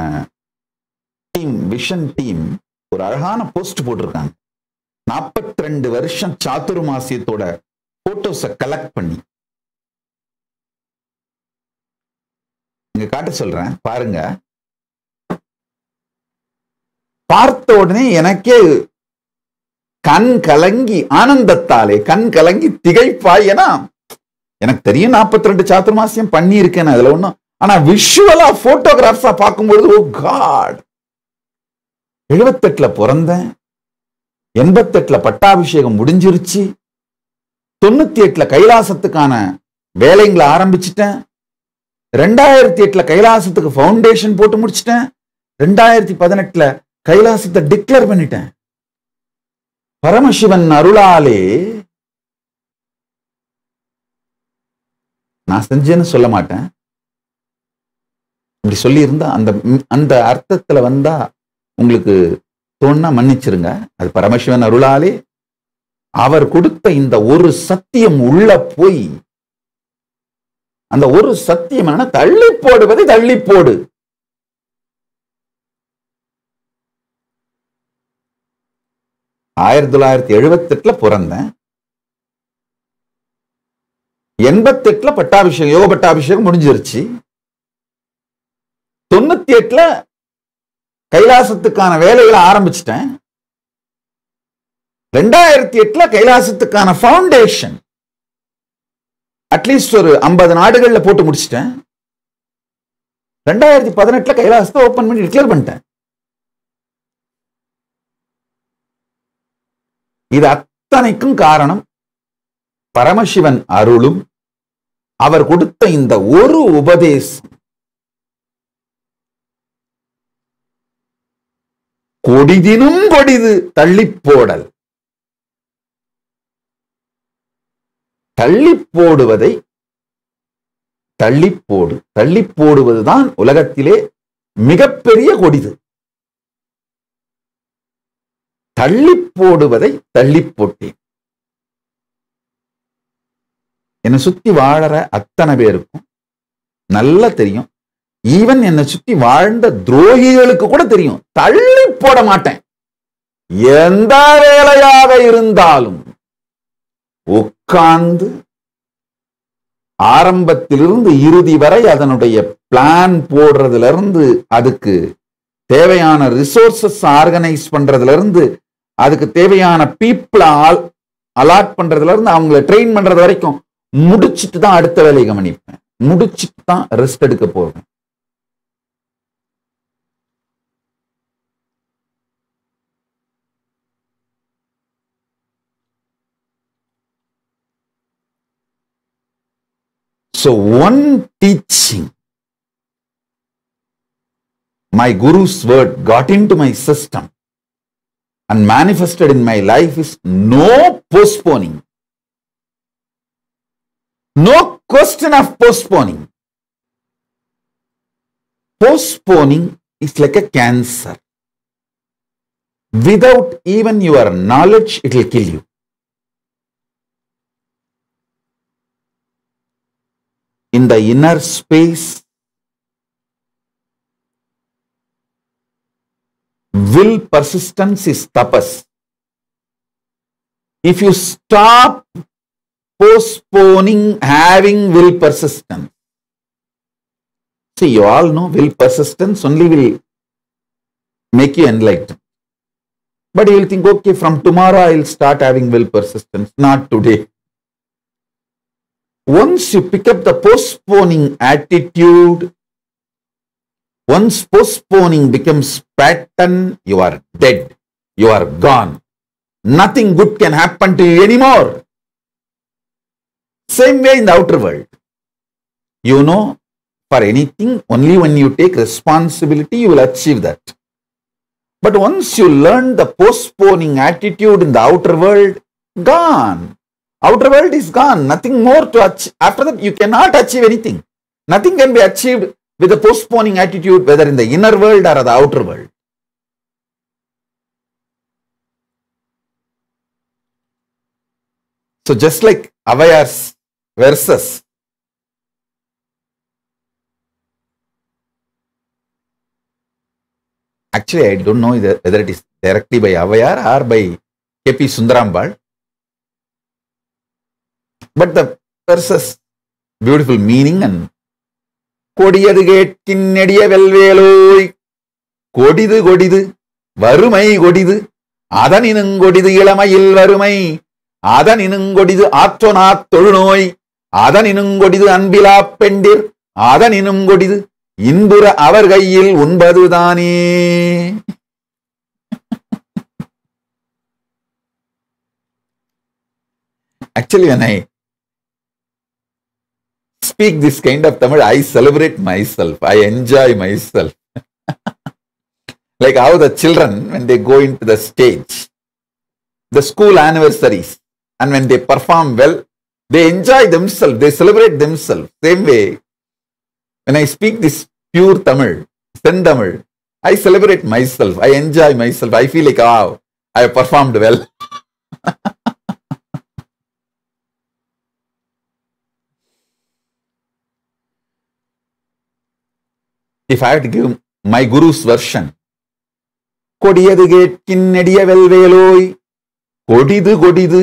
[SPEAKER 1] டீம் விஷன் டீம் ஒரு அழகான போஸ்ட் போட்டிருக்காங்க. 42 வருஷம் சாதுர்மாசியத்தோட போட்டோஸை கலெக்ட் பண்ணி இங்க காட்ட சொல்றேன் பாருங்க. பார்த்த உடனே எனக்கே கண் கலங்கி, ஆனந்தத்தாலே கண் கலங்கி திகைப்பாய். ஏன்னா எனக்கு தெரியும் 42 சாதுர்மாசியம் பண்ணி இருக்கேன் அதுல ஒண்ணும். ஆனா விஷுவலா போட்டோகிராஃப்ஸா பார்க்கும்பொழுது ஓ காட், 78ல பிறந்தேன், 88ல பட்டாபிஷேகம் முடிஞ்சிருச்சு, 98ல கைலாசத்துக்கான வேலைங்களை ஆரம்பிச்சிட்டேன், 2008ல கைலாசத்துக்கு ஃபவுண்டேஷன் போட்டு முடிச்சிட்டேன், 2018ல கைலாசத்தை டிக்ளேர் பண்ணிட்டேன். பரமசிவன் அருளாலே நான் செஞ்சேன்னு சொல்ல மாட்டேன். இப்படி சொல்லியிருந்தா அந்த அந்த அர்த்தத்துல வந்தா உங்களுக்கு தோணுனா மன்னிச்சிருங்க. அது பரமசிவன் அருளாலே அவர் கொடுத்த இந்த ஒரு சத்தியம் உள்ள போய், அந்த ஒரு சத்தியம் என்ன, தள்ளி போடுவதை தள்ளி போடு. ஆயிரத்தி 1978 பிறந்தேன். 88 பட்டாபிஷேகம், யோக பட்டாபிஷேகம் முடிஞ்சிருச்சு. 98 கைலாசத்துக்கான வேலைகளை ஆரம்பிச்சிட்டேன். 2008 கைலாசத்துக்கான ஃபவுண்டேஷன் அட்லீஸ்ட் ஒரு 50 நாடுகள்ல போட்டு முடிச்சிட்டேன். 2018 கைலாசத்தை ஓபன் பண்ணி டிக்ளேர் பண்ணிட்டேன். இது அத்தனைக்கும் காரணம் பரமசிவன் அருளும் அவர் கொடுத்த இந்த ஒரு உபதேசம். கொடிதினும் கொடிது தள்ளி போடல். தள்ளி போடுவதை தள்ளி போடு. தள்ளி போடுவதுதான் உலகத்திலே மிகப்பெரிய கொடிது. தள்ளி போடுவதை தள்ளி போட்டேன். என்னை சுத்தி வாழற அத்தனை பேருக்கும் நல்லா தெரியும். ஈவன் என்னை சுத்தி வாழ்ந்த துரோகிகளுக்கு கூட தெரியும், தள்ளி போட மாட்டேன். எந்த வேலையாக இருந்தாலும் உட்கார்ந்து ஆரம்பத்திலிருந்து இறுதி வரை அதனுடைய பிளான் போடுறதுல இருந்து, அதுக்கு தேவையான ரிசோர்சஸ் ஆர்கனைஸ் பண்றதுல இருந்து, அதுக்கு தேவையான பீப்புளை அலாட் பண்றதுல இருந்து, அவங்களை ட்ரெயின் பண்றது வரைக்கும் முடிச்சிட்டு தான் அடுத்த வேலையை கவனிப்பேன். முடிச்சிட்டு தான் ரெஸ்ட் எடுக்க போவேன். So one teaching, my Guru's word got into my system and manifested in my life is no postponing. No question of postponing. Postponing is like a cancer. Without even your knowledge, it will kill you. In the inner space, will persistence is tapas. If you stop postponing having will persistence, see, you all know will persistence only will make you enlightened. But you will think, okay, from tomorrow I will start having will persistence. Not today. Once you pick up the postponing attitude, once postponing becomes pattern, you are dead. You are gone. Nothing good can happen to you anymore. Same way in the outer world. You know, for anything, only when you take responsibility, you will achieve that. But once you learn the postponing attitude in the outer world, gone. Outer world is gone. Nothing more to achieve. After that, you cannot achieve anything. Nothing can be achieved with a postponing attitude, whether in the inner world or the outer world. So just like Avayar's verses, actually I don't know whether it is directly by Avayar or by K.P. Sundarambal, but the verses, beautiful meaning. And கொடியது கேட்கின் நெடிய வெல்வேலோய், கொடிது கொடிது வறுமை கொடிது, அதனினுங்கொடிது இளமையில் வறுமை, அதனினுங்கொடிது ஆற்றொனாத் தொழுநோய், அதனினுங்கொடிது அன்பிலா பெண்டிர், அதனினுங்கொடிது இன்புற அவர் கையில் உண்பதுதானே. Actually, when I speak this kind of Tamil, I celebrate myself. I enjoy myself. Like how the children, when they go into the stage, the school anniversaries, and when they perform well, they enjoy themselves, they celebrate themselves. Same way, when I speak this pure Tamil, Sendamil. I celebrate myself. I enjoy myself. I feel like, oh, I have performed well. If I had to give my Guru's version, கொடியது கேட்கின் நெடிய வெல்வேலோய் கொடிது கொடிது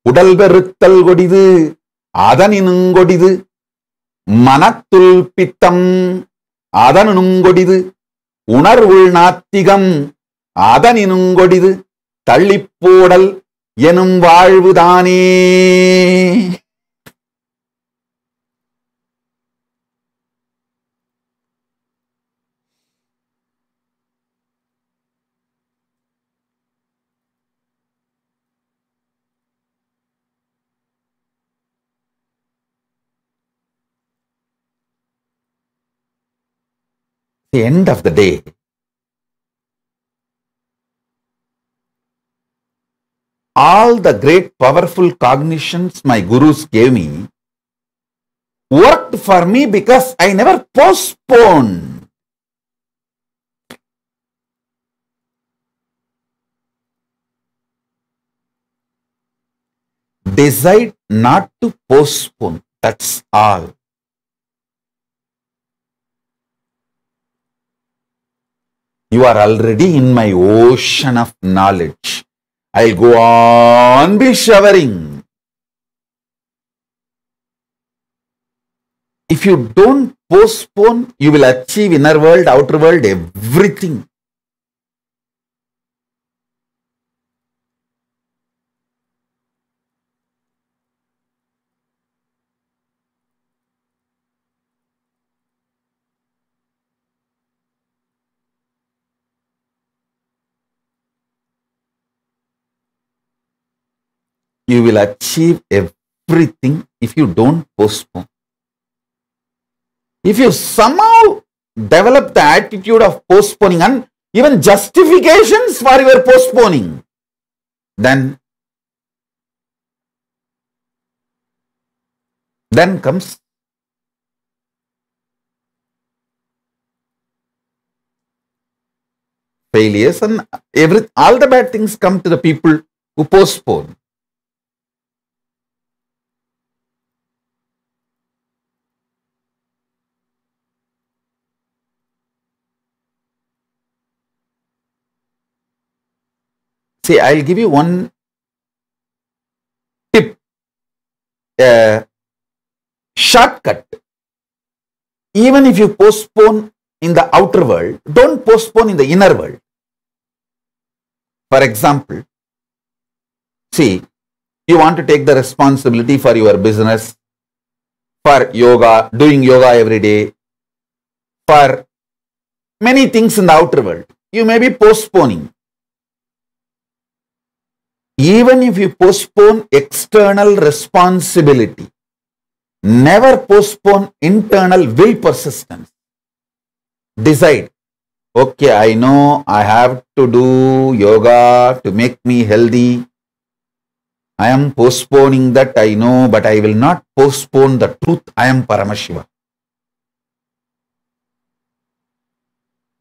[SPEAKER 1] உடல் பெருத்தல் கொடிது அதனினுங் கொடிது மனத்துள் பித்தம் அதனினுங் கொடிது உணர்வுள் நாத்திகம் அதனினுங் கொடிது தள்ளிப்போடல் எனும் வாழ்வுதானே. The end of the day, all the great powerful cognitions my gurus gave me worked for me because I never postponed. Decide not to postpone. That's all. You are already in my ocean of knowledge. I'll go on be showering. If you don't postpone, you will achieve inner world, outer world, everything. You will achieve everything if you don't postpone. If you somehow develop the attitude of postponing and even justifications for your postponing, then comes failures, and all the bad things come to the people who postpone. See, I'll give you one tip, shortcut. Even if you postpone in the outer world, don't postpone in the inner world. For example, see, you want to take the responsibility for your business, for yoga, doing yoga every day, for many things in the outer world. You may be postponing. Even if you postpone external responsibility, never postpone internal will persistence. Decide, okay, I know I have to do yoga to make me healthy. I am postponing that, I know, but I will not postpone the truth. I am Paramashiva.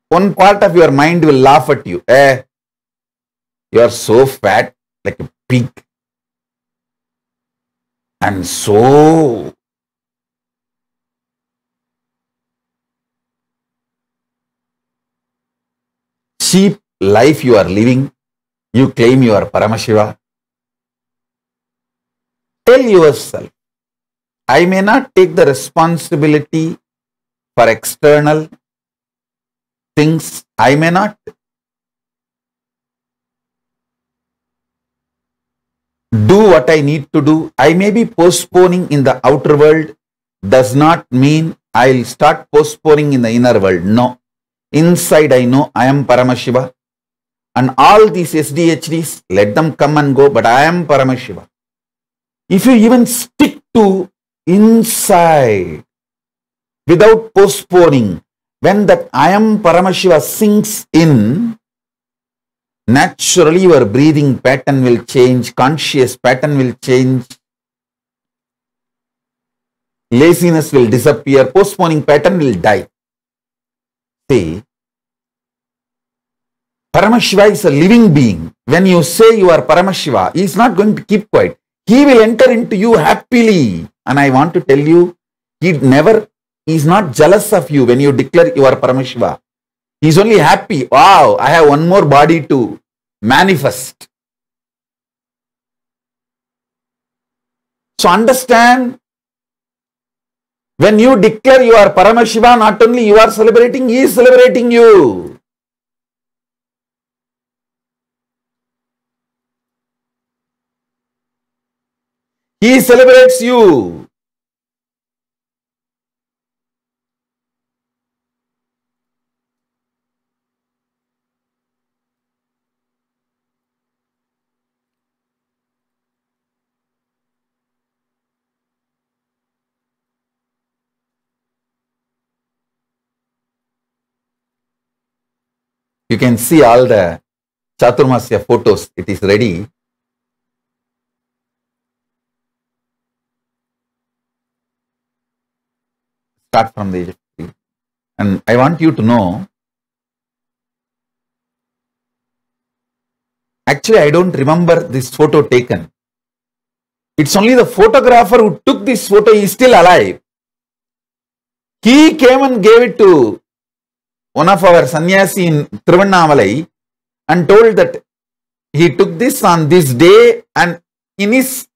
[SPEAKER 1] One part of your mind will laugh at you. You are so fat, like a pig, and so cheap life you are living. You claim you are Paramashiva. Tell yourself, I may not take the responsibility for external things. I may not. Do what I need to do. I may be postponing in the outer world. Does not mean I'll start postponing in the inner world. No. Inside I know I am Paramashiva. And all these SDHDs, let them come and go, but I am Paramashiva. If you even stick to inside without postponing, when that I am Paramashiva sinks in, naturally your breathing pattern will change, conscious pattern will change, laziness will disappear, postponing pattern will die. See, Paramashiva is a living being. When you say you are Paramashiva, he is not going to keep quiet. He will enter into you happily. And I want to tell you, he is not jealous of you when you declare you are Paramashiva. He is only happy. Wow, I have one more body to manifest. So understand, when you declare you are Paramashiva, not only you are celebrating, he is celebrating you. He celebrates you. You can see all the Chaturmasya photos. It is ready. Start from the age of 3. And I want you to know, actually I don't remember this photo taken. It's only the photographer who took this photo. He is still alive. He came and gave it to one of our sannyasi in Tiruvannamalai and told that he took this on this day, and in his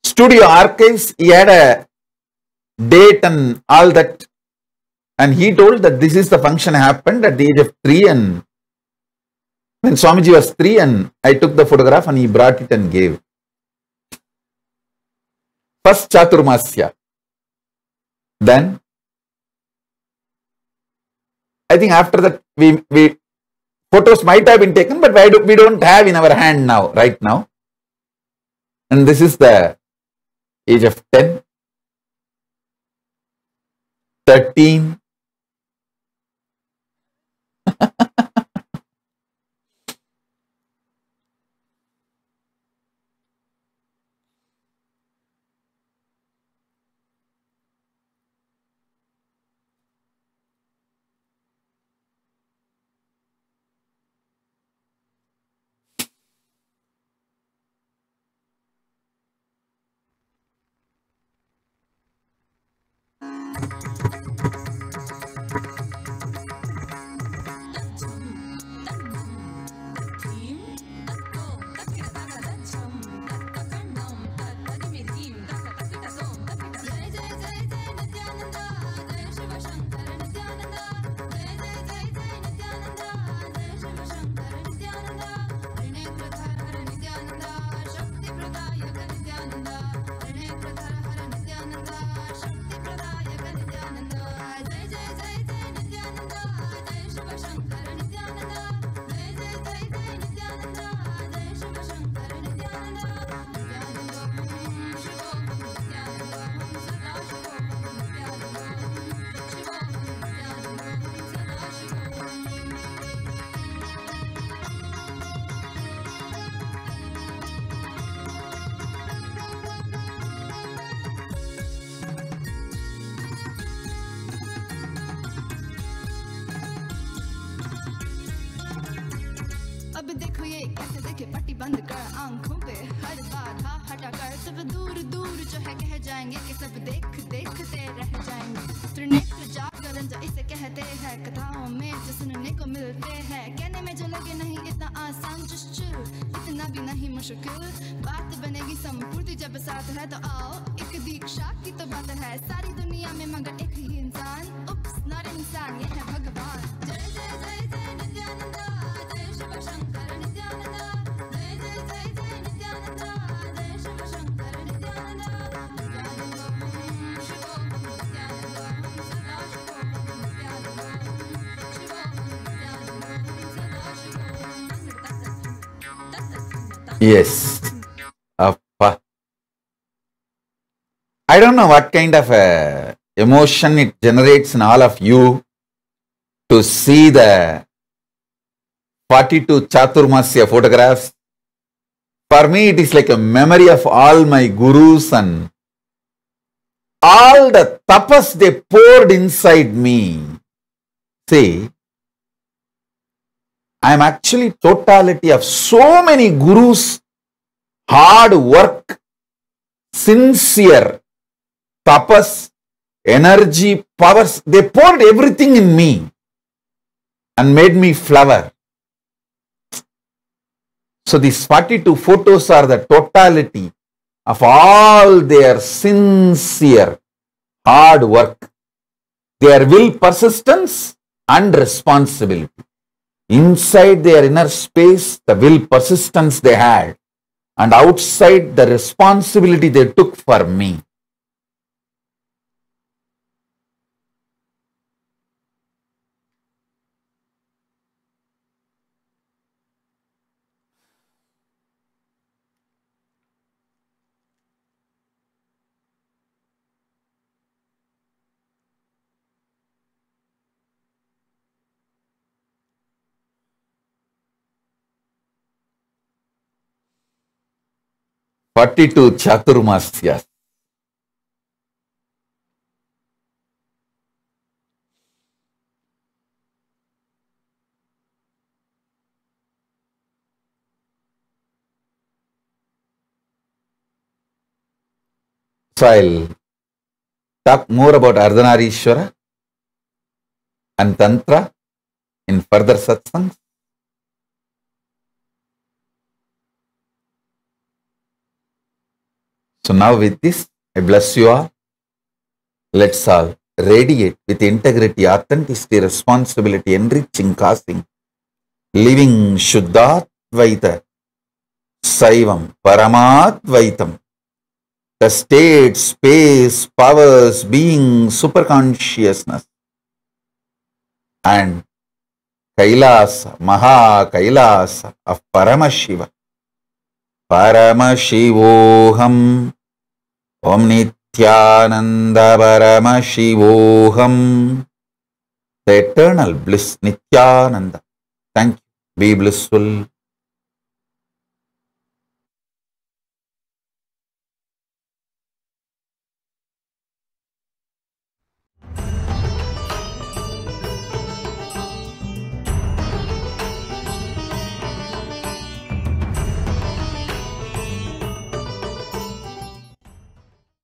[SPEAKER 1] studio archives he had a date and all that, and he told that this is the function happened at the age of 3, and when Swamiji was 3, and I took the photograph and he brought it and gave. First Chaturmasya. Then I think after that we photos might have been taken, but we don't have in our hand now, right now. And this is the age of 10, 13.
[SPEAKER 5] अब देखो ये कैसे देखे पट्टी बंद कर आंखों पे हर बाधा हटा कर सब दूर दूर जो है कह जाएंगे कि सब देखते रह जाएंगे। त्रिनेत्र जागरण जो इसे कहते हैं, कथाओं में जो सुनने को मिलते हैं, कहने में जो लगे नहीं इतना आसान, चुश्चुर इतना भी नहीं मुश्किल, बात बनेगी संपूर्ति जब साथ है तो आओ एक दीक्षा की तो बात है, सारी दुनिया में मगर एक ही इंसान, उप्स नॉट इंसान ये है भगवान। जय जय जय जय नित्यानंदा, जय शिव शंकर नित्यानंदा, जय जय जय जय नित्यानंदा, जय शिव शंकर नित्यानंदा, नित्यानंदम शिवोहम नित्यानंदम सदा शिवोहम नित्यानंदम शिवोहम नित्यानंदम सदा शिवोहम।
[SPEAKER 1] Yes. I don't know what kind of emotion it generates in all of you to see the 42 Chaturmasya photographs. For me, it is like a memory of all my gurus and all the tapas they poured inside me. say, I am actually totality of so many gurus, hard work, sincere, tapas, energy, powers. They poured everything in me and made me flower. So these 42 photos are the totality of all their sincere, hard work, their will, persistence and responsibility. Inside their inner space, the will, persistence they had, and outside the responsibility they took for me. "42 Chaturmasyas." So I'll talk more about Ardhanareeshwara and Tantra in further satsangs. So now with this, I bless you all. Let's all radiate with integrity, authenticity, responsibility, enriching, causing, living Shuddhadvaita, Saivam, Paramadvaitam, the state, space, powers, being, superconsciousness, and Kailasa, Maha Kailasa of Paramashiva, Paramashivoham, Om Nithyananda Paramashivoham, the eternal bliss, Nithyananda. Thank you. Be blissful.